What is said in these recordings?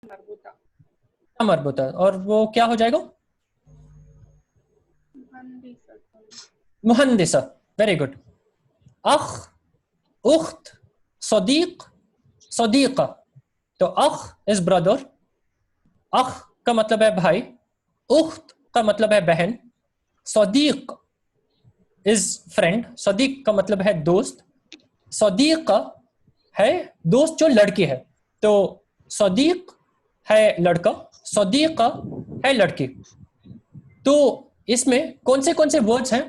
मरबूता। मरबूता, और वो क्या हो जाएगा? मुहंदिसा। Very good. अख, उख्त, सदीक, सदीका। तो अख इज ब्रदर, अख का मतलब है भाई, उख्त का मतलब है बहन, सदीक इज फ्रेंड, सदीक का मतलब है दोस्त, सदीका है दोस्त जो लड़की है। तो सदीक है लड़का, सदीका है लड़की। तो इसमें कौन से वर्ड्स हैं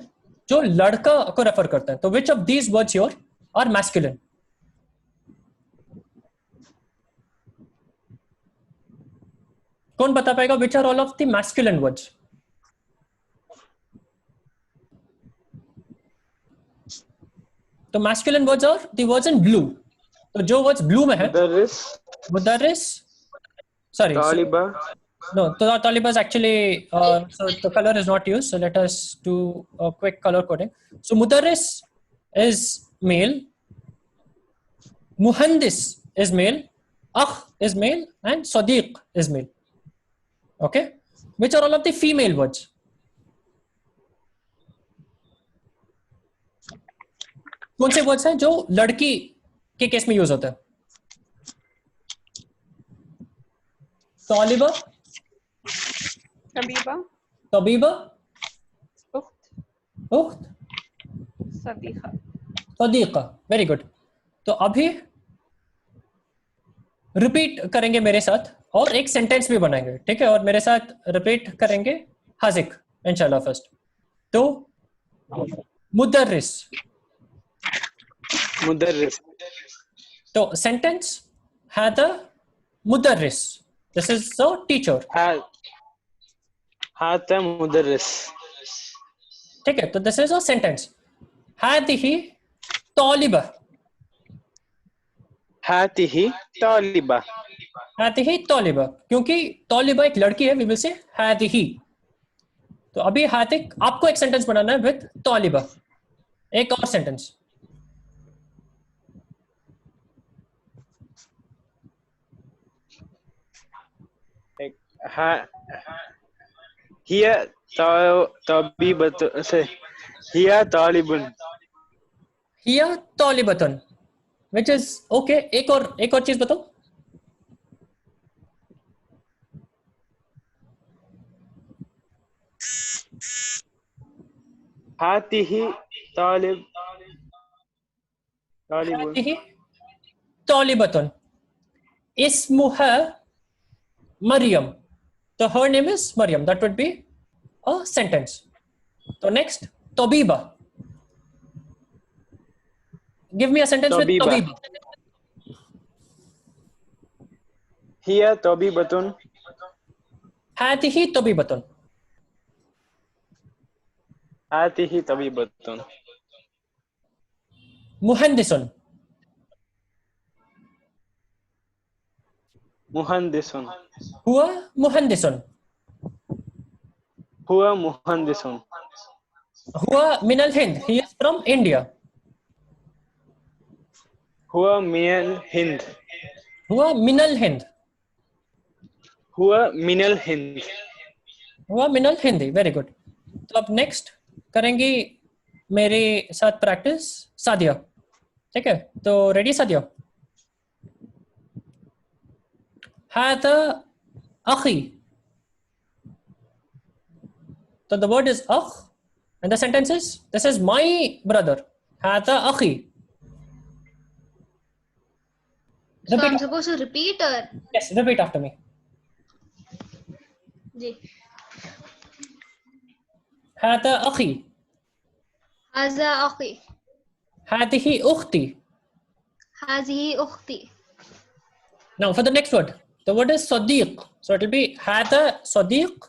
जो लड़का को रेफर करते हैं? तो which of these words your are masculine? कौन बता पाएगा which are all of the masculine words? तो masculine words are the words in blue. तो जो वर्ड्स ब्लू में है, मुदर्रिस, मुदर्रिस, सॉरी, तालिबा, no, Taliban is actually, so the color is not used. So let us do a quick color coding. So Mudarris is male, Muhandis is male, Akh is male, and Sadiq is male. Okay, which are all of the female words? कौन से words हैं जो लड़की के case में use होते हैं? तालिबा, तबीबा, तबीबा, उख्त, उख्त, सदीका। सदीका। Very good. तो अभी रिपीट करेंगे मेरे साथ और एक सेंटेंस भी बनाएंगे, ठीक है? और मेरे साथ रिपीट करेंगे हाजिक इंशाल्लाह फर्स्ट। तो मुदर्रिस, मुदर्रिस, तो सेंटेंस हादा मुदर्रिस, दिस इज द टीचर, हाता मुदर्रिस, ठीक है? तो दिस इज अ सेंटेंस। हादिही तालिबा, हातिही तालिबा, हादिही तालिबा, क्योंकि तालिबा एक लड़की है, वी विल से हादिही। तो अभी हातिक आपको एक सेंटेंस बनाना है विद तालिबा, एक और सेंटेंस। हिया तबीबत से हिया तालिबुन, हिया तालिबतन, विच इज ओके। एक और चीज बताओ। हातिही तालिब तालिबुन, हातिही तालिबतन, इस्मुहा मरियम, तो her name is Maryam, that would be a sentence. तो नेक्स्ट, तबीबा, give me a sentence with तबीबा, तबीबा। हिया तबीबतुन, हातिही तबीबतन, हातिही तबीबतुन, मुहंदिसन, मुहंदिसुन, हुआ मुहंदिसन, हुआ मुहंदिसुन, हुआ मिनल हिंद, ही इज फ्रॉम इंडिया, हुआ मिनल हिंद, हुआ मिनल हिंद, हुआ मिनल हिंद, हुआ मिनल हिंदी। Very good. तो अब नेक्स्ट करेंगी मेरे साथ प्रैक्टिस सादिया, ठीक है? तो रेडी सादिया? हादा अखी, तो द वर्ड इज अख and the sentence is, this is my brother, hada akhi. So Repeat. I'm supposed to repeat or? Yes, repeat after me. जी. hada akhi, Haza akhi. hadihi ukhti. Hazihi ukhti. Now for the next word, the word is sadiq, so it will be hada sadiq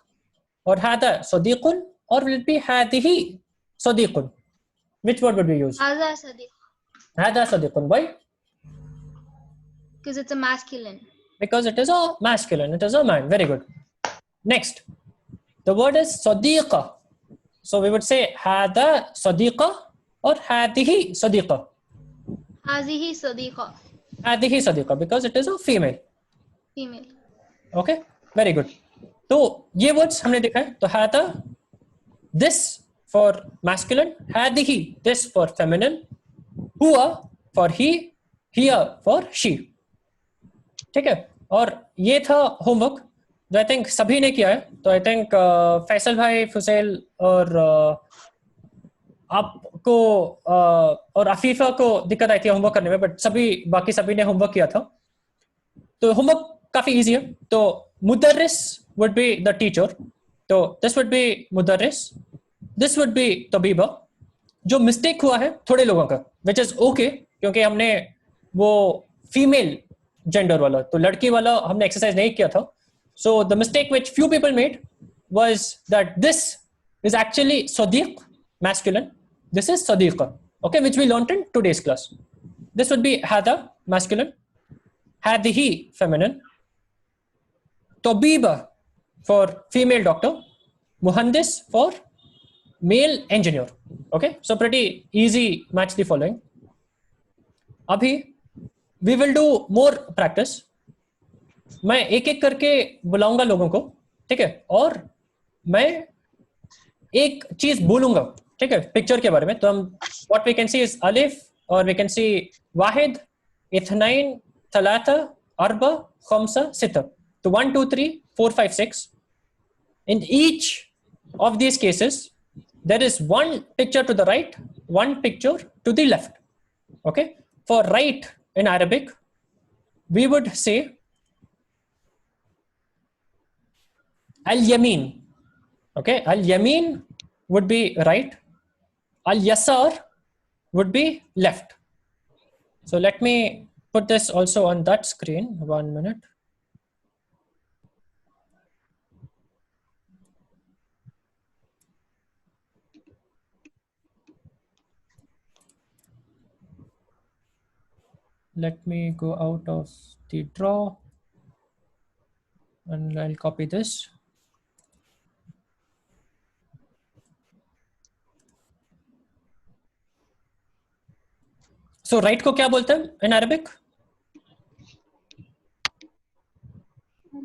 or hada sadiqun, or will it be hadihi sadiqun? Which word would we use? Haza sadiq. hada sadiqun. Why? Because it's a masculine. Because it is a masculine, it is a man. Very good. Next, the word is sadiqa, so we would say hada sadiqa or hadihi sadiqa. Hazihi sadiqa. hadihi sadiqa, because it is a female. Female. Okay, very good. तो ये words हमने देखा है। तो हादा this for masculine, हादिही this for feminine, हुआ for he, हियर फॉर शी। ठीक है, और ये था होमवर्क जो आई थिंक सभी ने किया है। तो आई थिंक फैसल भाई, फुसैल और आपको और अफीफा को दिक्कत आई थी होमवर्क करने में, बट बाकी सभी ने होमवर्क किया था। तो होमवर्क काफी इजी है। तो मुदर्रिस वुड बी द टीचर, तो दिस वुड बी मुदर्रिस, दिस वुड बी तबीबा। जो मिस्टेक हुआ है थोड़े लोगों का, विच इज ओके, क्योंकि हमने वो फीमेल जेंडर वाला, तो लड़की वाला हमने एक्सरसाइज नहीं किया था। So the mistake which few people made was that this is actually Sadiq, masculine. This is Sadiqa, okay, which we learned in today's class. This would be Hada, masculine. Hadihi, feminine. Tabiba for female doctor. Muhandis for male engineer. Okay, so pretty easy. Match the following. Abhi, we will do more practice. मैं एक एक करके बुलाऊंगा लोगों को, ठीक है, और मैं एक चीज बोलूंगा, ठीक है, पिक्चर के बारे में। तो हम what we can see is अलिफ, और वी कैन सी वाहिद, इथनाइन, थलाथा, अरबा, खमसा, सित्ता। तो 1 2 3 4 5 6। In each of these cases there is one picture to the right, one picture to the left. Okay, for right in Arabic we would say al-yamin. Okay, al-yamin would be right, al-yasar would be left. So let me put this also on that screen. 1 minute. Let me go out of the draw and I'll copy this. So right को क्या बोलते हैं in Arabic?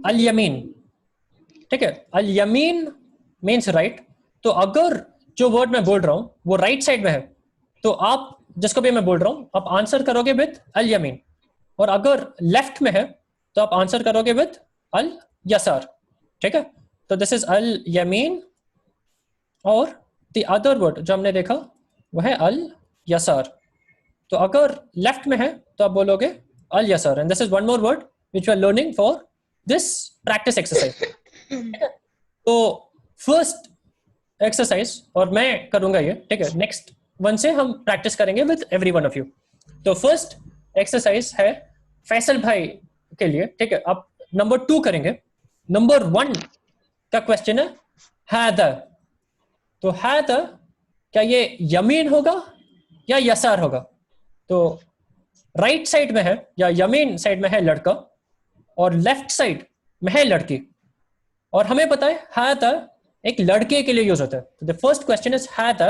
al-yamin. ठीक है, al-yamin means right. तो अगर जो word मैं बोल रहा हूं वो राइट साइड में है, तो आप जिसको भी मैं बोल रहा हूं आप आंसर करोगे विद al-yamin, और अगर लेफ्ट में है तो आप आंसर करोगे विद al-yasar। ठीक है, तो दिस इज al-yamin, और द अदर वर्ड जो हमने देखा वो है al-yasar। तो अगर लेफ्ट में है तो आप बोलोगे al-yasar, and this is one more word which we are learning for this practice exercise. तो फर्स्ट एक्सरसाइज और मैं करूंगा ये, ठीक है, नेक्स्ट वन से हम प्रैक्टिस करेंगे with every one of you. तो फर्स्ट एक्सरसाइज है फैसल भाई के लिए, ठीक है, आप नंबर 2 करेंगे। नंबर 1 का क्वेश्चन है हादा। तो हादा क्या ये यमीन होगा या यसार होगा? तो राइट साइड में है या यमीन साइड में है लड़का, और लेफ्ट साइड में है लड़की, और हमें पता है हादा एक लड़के के लिए यूज होता है। तो द फर्स्ट क्वेश्चन इज हादा,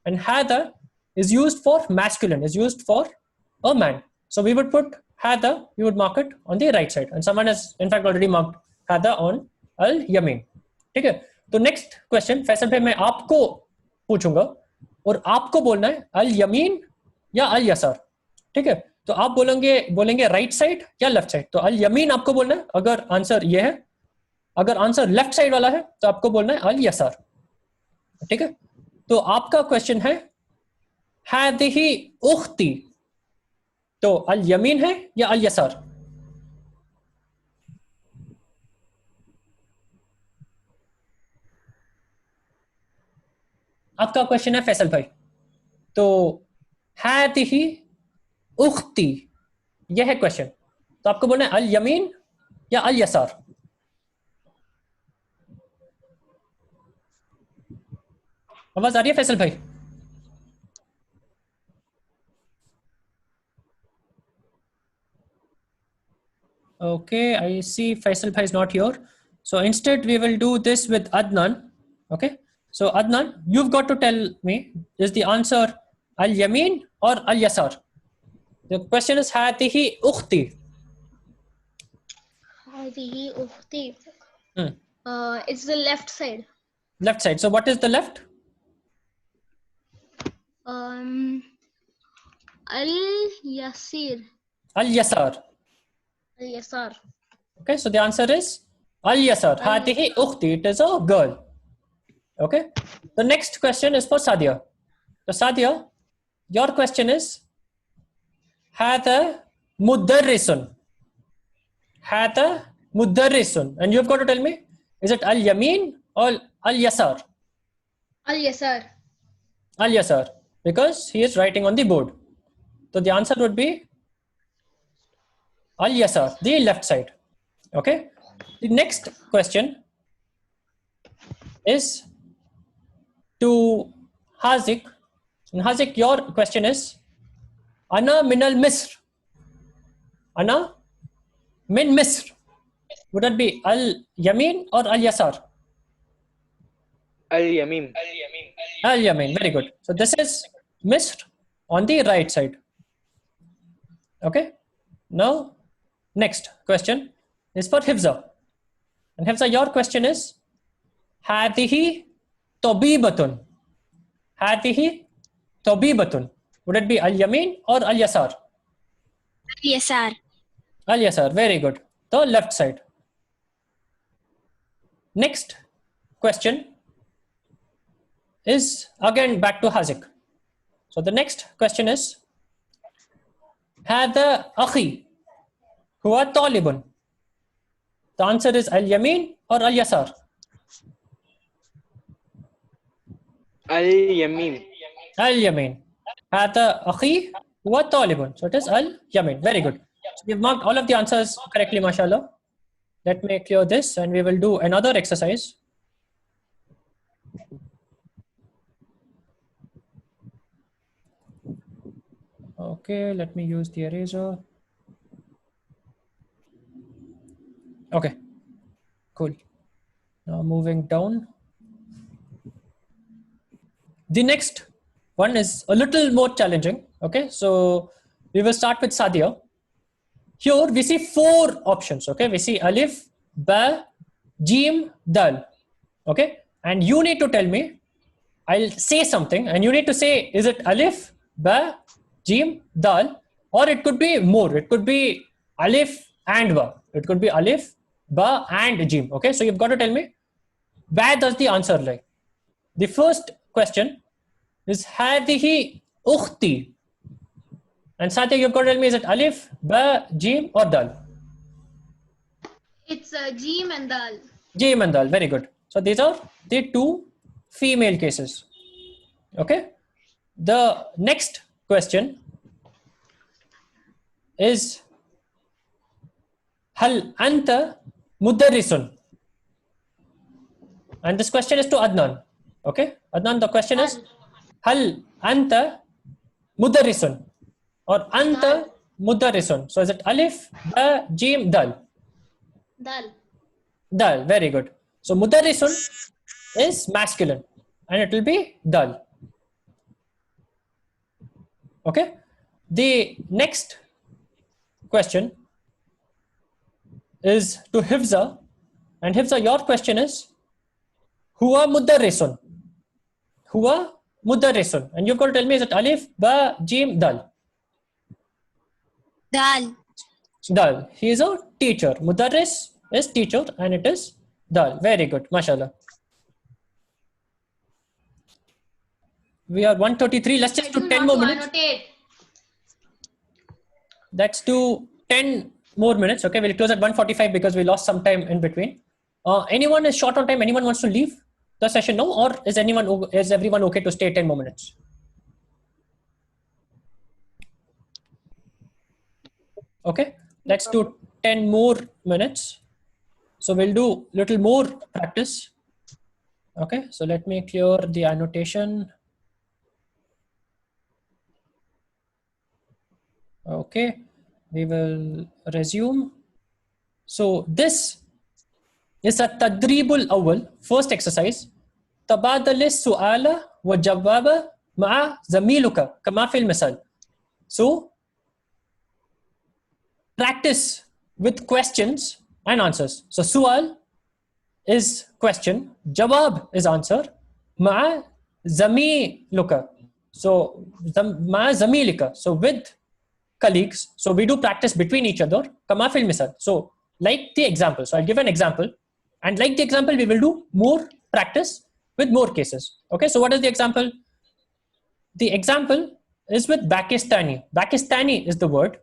एंड हादा is used for masculine, is used for a man. So we would put hada, we would mark it on the right side, and someone has in fact already marked hada on al-yamin. ठीक है, तो next question Faisal भाई मैं आपको पूछूंगा, और आपको बोलना है al-yamin या al-yasar। ठीक है, तो आप बोलेंगे राइट साइड या लेफ्ट साइड। तो al-yamin आपको बोलना है अगर आंसर ये है, अगर आंसर लेफ्ट साइड वाला है तो आपको बोलना है al-yasar। ठीक है, तो आपका क्वेश्चन है हादिही उख्ती, तो al-yamin है या al-yasar? आपका क्वेश्चन है फैसल भाई। तो हादिही उख्ती यह है क्वेश्चन, तो आपको बोलना है al-yamin या al-yasar। आवाज आ रही है फैसल भाई? Okay, I see Faisal Bhai is not here. So instead we will do this with Adnan. Okay. So Adnan, you've got to tell me, is the answer al-yamin or al-yasar? The question is hatihi ukhti. هذه أختي. Hmm. It's the left side. Left side. So what is the left? اليسير. Al-Yasar. اليسار. Okay, so the answer is Al-Yasar. Hadihi ukhti. It is a girl. Okay. The next question is for Sadia. So Sadia, your question is Hada mudarrisun. Hada mudarrisun. And you've got to tell me, is it Al-Yamin or Al-Yasar? اليسار. Al-Yasar. Because he is writing on the board. So the answer would be Al-Yasar, the left side. Okay. The next question is to Hazik. And Hazik, your question is Ana min al-Misr. Ana min Misr. Would that be Al-Yamin or Al-Yasar? Al-Yamin. Al-Yamin. Very good. So this is Misr on the right side. Okay. Now, next question is for Hifza. And Hifza, your question is Hadihi tabibatun. Hadihi tabibatun. Would it be Al-Yamin or Al-Yasar? اليسار. Al-Yasar. Very good. The left side. Next question is again back to Hazik. So the next question is Hada akhi huwa talibun. The answer is Al-Yamin or Al-Yasar? Al-Yamin. Al-Yamin. Hada akhi huwa talibun. So it is Al-Yamin. Very good. So we've marked all of the answers correctly, mashallah. Let me clear this and we will do another exercise. Okay, let me use the eraser. Okay, cool. Now moving down. The next one is a little more challenging. Okay, so we will start with Sadia. Here we see 4 options. Okay, we see Alif, Ba, Jim, Dal. Okay, and you need to tell me, I'll say something and you need to say, is it Alif, Ba, Jim, Dal, or it could be more. It could be Alif and Ba. It could be Alif, Ba and Jim. Okay, so you've got to tell me, where does the answer lie? The first question is Hadihi ukhti. And Satya, you've got to tell me, is it Alif, Ba, Jim or Dal? It's Jim and Dal. Jim and Dal. Very good. So these are the 2 female cases. Okay. The next question is Hal anta mudarrisun. And this question is to Adnan. Okay. Adnan, the question is Hal anta mudarrisun or anta mudarrisun. So is it Alif, Ba, Jim, Dal? Dal. Dal. Very good. So mudarrisun is masculine and it will be Dal. Okay. The next question is to Hifza. And Hifza, your question is Huwa mudarrisun. Huwa mudarrisun. And you've got to tell me, is it Alif, Ba, Jim, Dal? دال. Dal. He is a teacher. Mudarris is teacher and it is Dal. Very good. MashaAllah. We are 1:33. Let's just do 10 more minutes. Annotate. Let's do 10 more minutes. Okay, we'll close at 1:45 because we lost some time in between. Anyone is short on time? Anyone wants to leave the session now, or is everyone okay to stay 10 more minutes? Okay, let's do 10 more minutes. So we'll do little more practice. Okay, so let me clear the annotation. Okay, we will resume. So this is a tadribul awwal, first exercise. تبادل السؤال وجواب مع زميلك كما في المثال. So practice with questions and answers. So sual is question, jawab is answer, ma'a zamiluka. So ma'a zamilika. So with colleagues. So we do practice between each other. Kama fil misal. So like the example. So I'll give an example, and like the example, we will do more practice with more cases. Okay. So what is the example? The example is with Pakistani. Pakistani is the word,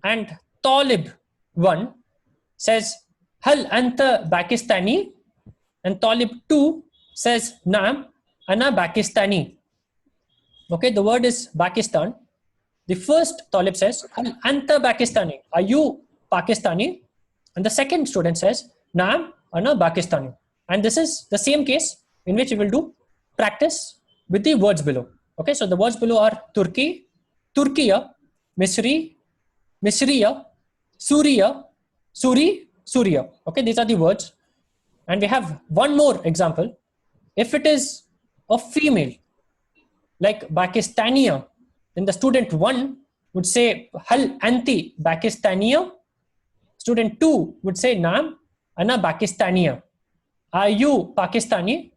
and Talib 1 says Hal anta Pakistani, and Talib 2 says Naam ana Pakistani. Okay, the word is Pakistan. The first Talib says Hal anta Pakistani, are you Pakistani? And the second student says Naam ana Pakistani. And this is the same case in which we will do practice with the words below. Okay, so the words below are Turkey, Turkiya, Misri, Misriya, Suriya, Suri, Suriya. Okay, these are the words. And we have one more example. If it is a female, like Pakistaniya, then the student 1 would say Hal anti Pakistaniya. Student 2 would say Naam ana Pakistaniya. Are you Pakistani?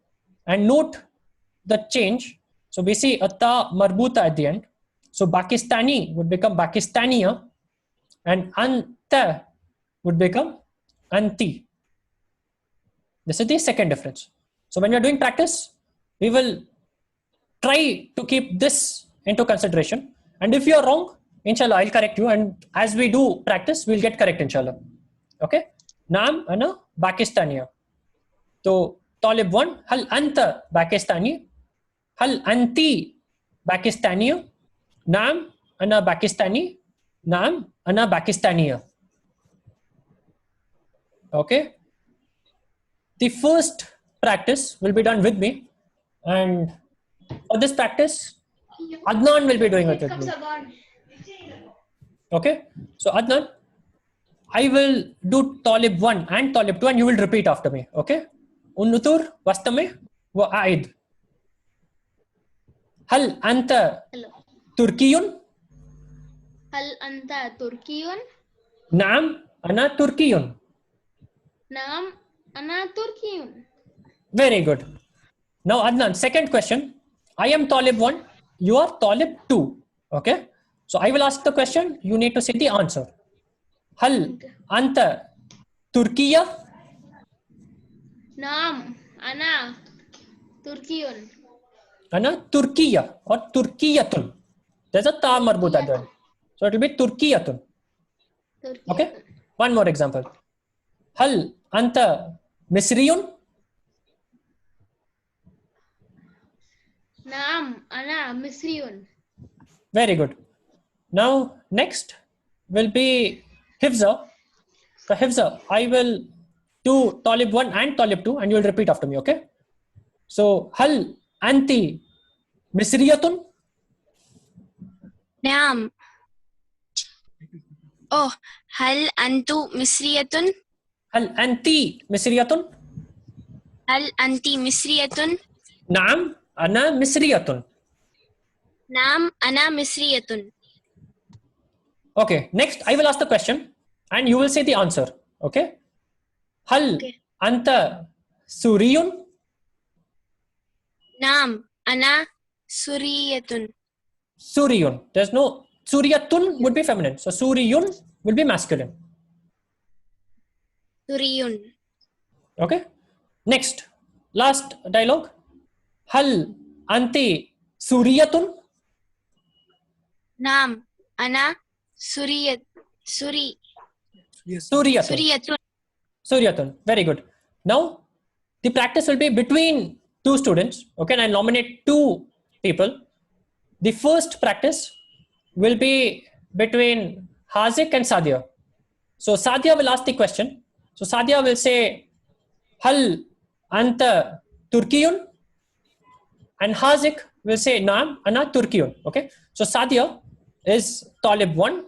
And note the change. So we see a ta marbuta at the end. So Pakistani would become Pakistaniya, and anta would become anti. This is the second difference. So when we are doing practice, we will try to keep this into consideration. And if you are wrong, inshallah, I'll correct you. And as we do practice, we'll get correct, inshallah. Okay? Naam ana Pakistaniya. So Talib 1, Hal anta Pakistani? Hal anti Pakistaniya? Naam ana Pakistani? Naam ana Pakistaniya. Okay? The first practice will be done with me, and for this practice, Adnan will be doing it with me. Okay? So Adnan, I will do Talib 1 and Talib 2, and you will repeat after me. Okay? Unutur wastame wa aid. Hal anta Hello. Turkiyun? Hal anta Turkiyun? Naam ana Turkiyun. Naam ana Turkiyun. Very good. Now Adnan, second question. I am Talib 1, you are Talib 2. Okay? So I will ask the question, you need to say the answer. Hal anta Turkiya? Naam ana Turkiyun. Ana Turkiya or Turkiyatun. There's a ta marbuta there. So it will be Turkiyatun. Turkiyun. Okay? One more example. Hal anta Misriyun? Naam ana Misriyun. Very good. Now next will be Hifza. So Hifza, I will do Talib 1 and Talib 2, and you will repeat after me, okay? So Hal anti Misriyatun? نعم. Oh, هل أنتم مصرية؟ Hal anti Misriyatun? هل أنت مصرية؟ Naam ana Misriyatun. نعم أنا مصرية. Okay, next I will ask the question and you will say the answer. Okay? Hal Okay. anta Suriyun? نعم أنا سورية. Suriyun. There's no Suriyatun would be feminine. So Suriyun will be masculine. سوري. Okay? Next, last dialogue. Hal anti Suriyatun? نعم أنا Suriyatun. سورية. Suryatun. Very good. Now, the practice will be between two students. Okay, and I'll nominate two people. The first practice will be between Hazik and Sadia. So Sadia will ask the question. So Sadia will say, Hal anta Turkiyun? And Hazik will say, Naam ana Turkiyun. Okay, so Sadia is Talib 1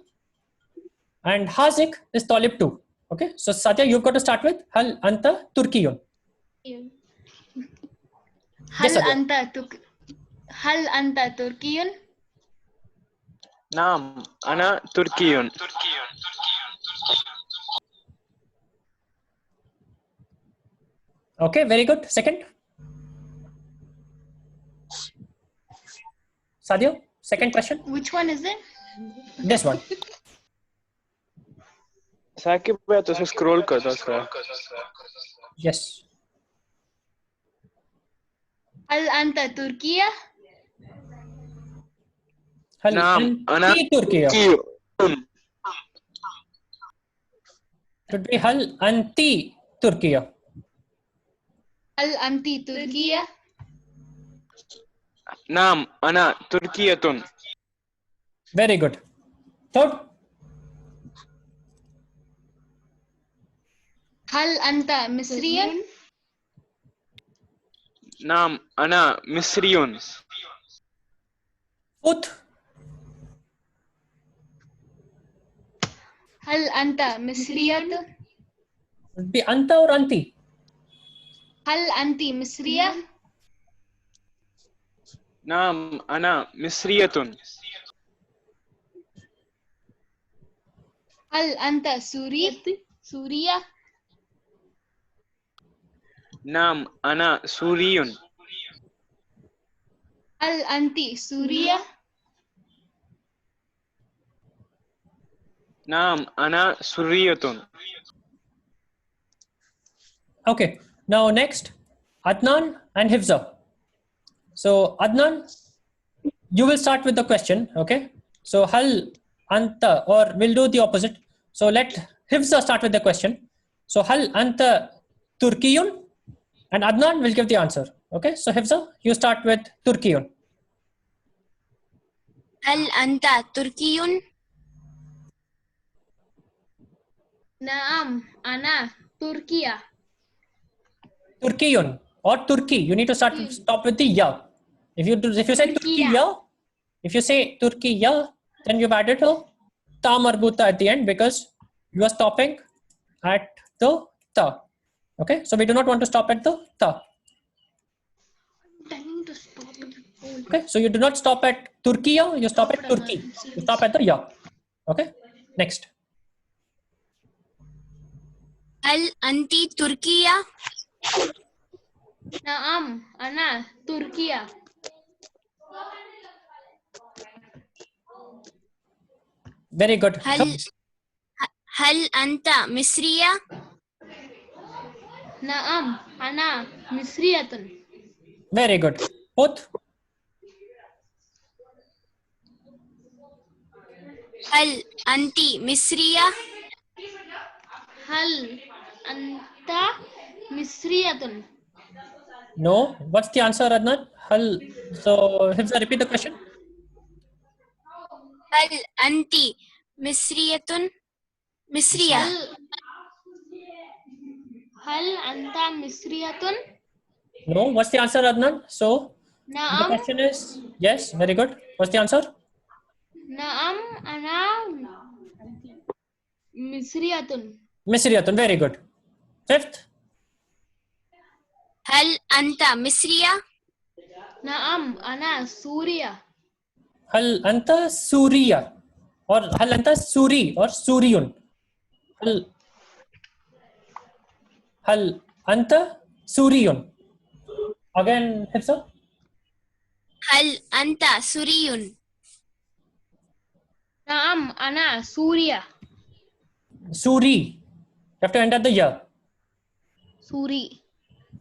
and Hazik is Talib 2. Okay, so Sadia, you've got to start with Hal anta Turkiyun. Hal Sadia. anta Turkiyun? نعم أنا تركي. Okay, very good. Second. Sadio, second question. Which one is it? This one. Saqib भाई तो scroll कर दो थोड़ा. Yes. هل أنت تركيا؟ هل نعم أنت أنا تركيا؟ تركي. Should be هل أنت تركيا؟ هل أنت تركيا؟ نعم أنا تركية. Very good. Third. هل أنت مصري؟ نعم أنا مصري. Fourth. هل أنت مصرية؟ Should be أنت or أنتي. هل أنت مصرية؟ نعم أنا مصرية. هل أنت سورية؟ نعم أنا سوري. هل أنت سورية؟ نعم أنا سورية. Okay. Now next, Adnan and Hifza. So Adnan, you will start with the question. Okay. So hal anta, or we'll do the opposite. So let Hifza start with the question. So hal anta Turkiyun, and Adnan will give the answer. Okay. So Hifza, you start with Turkiyun. هل أنت تركي؟ نعم أنا تركيا. Turkiyun or Turkey. You need to stop with the ya. If you say Turkiya, if you say Turkiya, then you've added a ta marbuta at the end because you are stopping at the ta. Okay, so we do not want to stop at the ta. Okay, so you do not stop at Turkiya, you stop at Turkey. You stop at the ya. Okay, next. هل أنت تركية؟ نعم أنا تركيا. Very good. هل أنت مصرية؟ نعم أنا مصرية. Very good. Both. هل أنت مصرية؟ هل أنت مصرية؟ No. What's the answer, Adnan? Hal. So, Hifza, repeat the question. هل أنت مصرية؟ مصرية. هل أنت مصرية؟ No. What's the answer, Adnan? So, the نعم question is yes. Very good. What's the answer? نعم أنا مصرية. Misriyatun. Very good. Fifth. هل أنت مصرية؟ نعم أنا سورية. Hal anta Suriya or hal anta Suri or Suriyun. Hal anta Suriyun. Again, Hifza. هل أنت سوري؟ نعم أنا سورية. Suri. You have to end at the ya. سوري.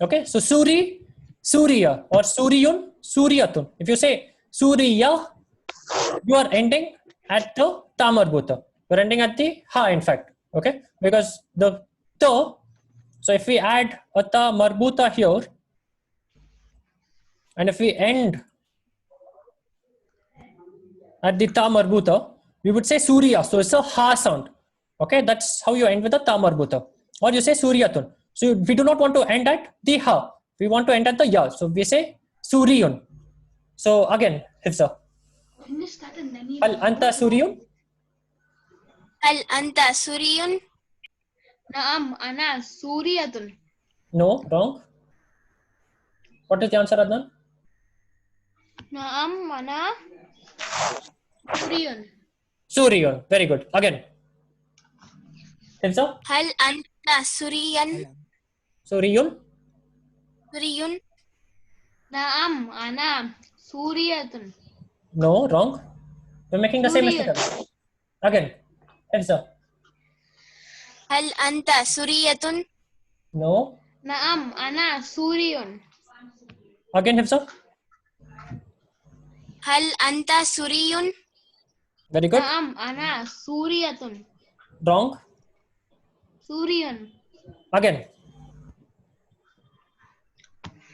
Okay, so Suri, Suriya or Suriyun, Suriyatun. If you say Suriya, you are ending at the ta marbuta. You are ending at the ha, in fact. Okay, because the ta. So if we add a ta marbuta here, and if we end at the ta marbuta, we would say Suriya. So it's a ha sound. Okay, that's how you end with the ta marbuta. Or you say Suriyatun. So we do not want to end at the ha. We want to end at the ya. So we say Suriyun. So again, Hifza. Hal anta Suriyun? هل أنت سوري؟ نعم أنا سورية. No, wrong. What is the answer, Adnan? نعم أنا سوري. Suriyun. Very good. Again. Hifza? هل أنت سوريا؟ Suriyun. Suriyun. Naam, ana Suriyatun. No, wrong. You're making the same mistake Suriyun. again. Heads up. Hal anta suriyatun? No. Naam, ana Suriyun. Again, heads up. Hal anta suriyun? Very good. Naam, ana Suriyatun. Wrong. Suriyun. Again.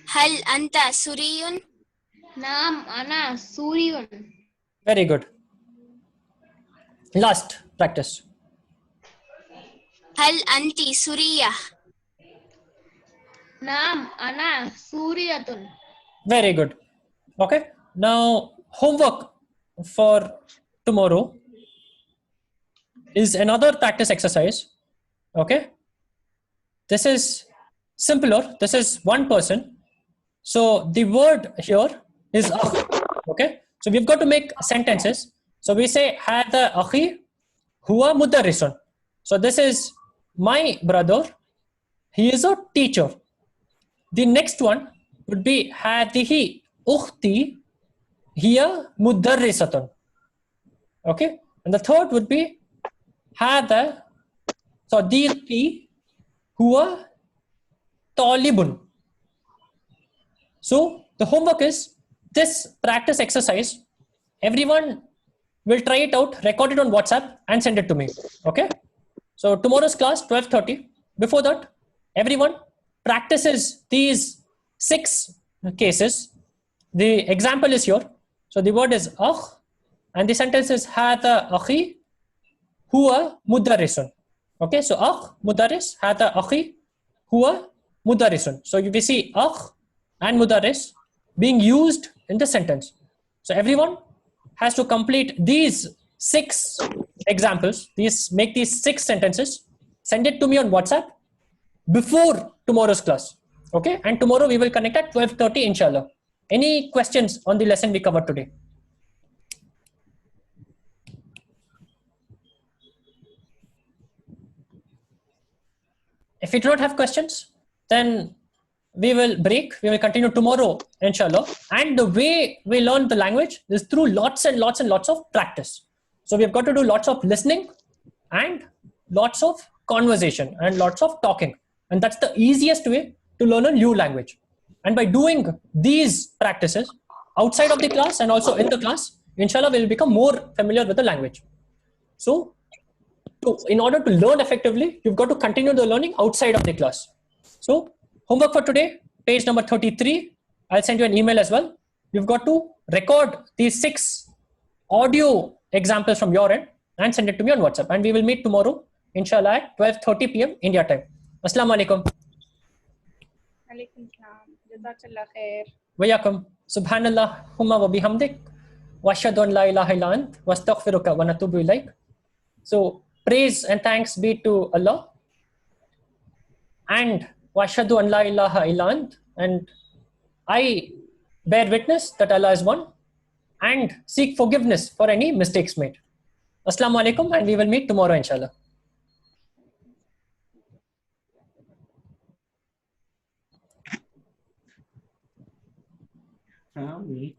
Hal anta suriyun? Naam, ana Suriyun. Very good. Last practice. Hal anti suriyah? Naam, ana Suriyatun. Very good. Okay. Now, homework for tomorrow is another practice exercise. Okay. This is simpler. This is one person. So the word here is akh. Okay. So we've got to make sentences. So we say hada akhi huwa mudarrisun. So this is my brother. He is a teacher. The next one would be hadihi ukhti hiya mudarrisatun. Okay. And the third would be hada sadiqi huwa talibun. So the homework is this practice exercise. Everyone will try it out, record it on WhatsApp and send it to me. Okay. So tomorrow's class 12:30. Before that, everyone practices these 6 cases. The example is here. So the word is akh and the sentence is hada akhi huwa mudarrisun. Okay. So akh mudarris, hada akhi huwa mudarrisun. So we see akh and mudarris being used in the sentence. So everyone has to complete these 6 examples. Make these 6 sentences. Send it to me on WhatsApp before tomorrow's class. Okay, and tomorrow we will connect at 12:30 inshallah. Any questions on the lesson we covered today? If you do not have questions, then we will break. We will continue tomorrow, inshallah. And the way we learn the language is through lots and lots and lots of practice. So we've got to do lots of listening and lots of conversation and lots of talking. And that's the easiest way to learn a new language. And by doing these practices outside of the class and also in the class, inshallah, we'll become more familiar with the language. So in order to learn effectively, you've got to continue the learning outside of the class. So homework for today, page number 33. I'll send you an email as well. You've got to record these 6 audio examples from your end and send it to me on WhatsApp. And we will meet tomorrow, inshallah, at 12:30 p.m. India time. Assalamu alaikum. Alaikum salam. Jazakallah khair. Wayakum. Subhanallah humma wa bihamdik. Wa ashhadu an la ilaha illa ant. Wa astaghfiruka wa natubu ilaik. So praise and thanks be to Allah. And washhadu an la ilaha illa ant, and I bear witness that Allah is one and seek forgiveness for any mistakes made. Assalamu alaikum, and we will meet tomorrow inshallah. Howdy.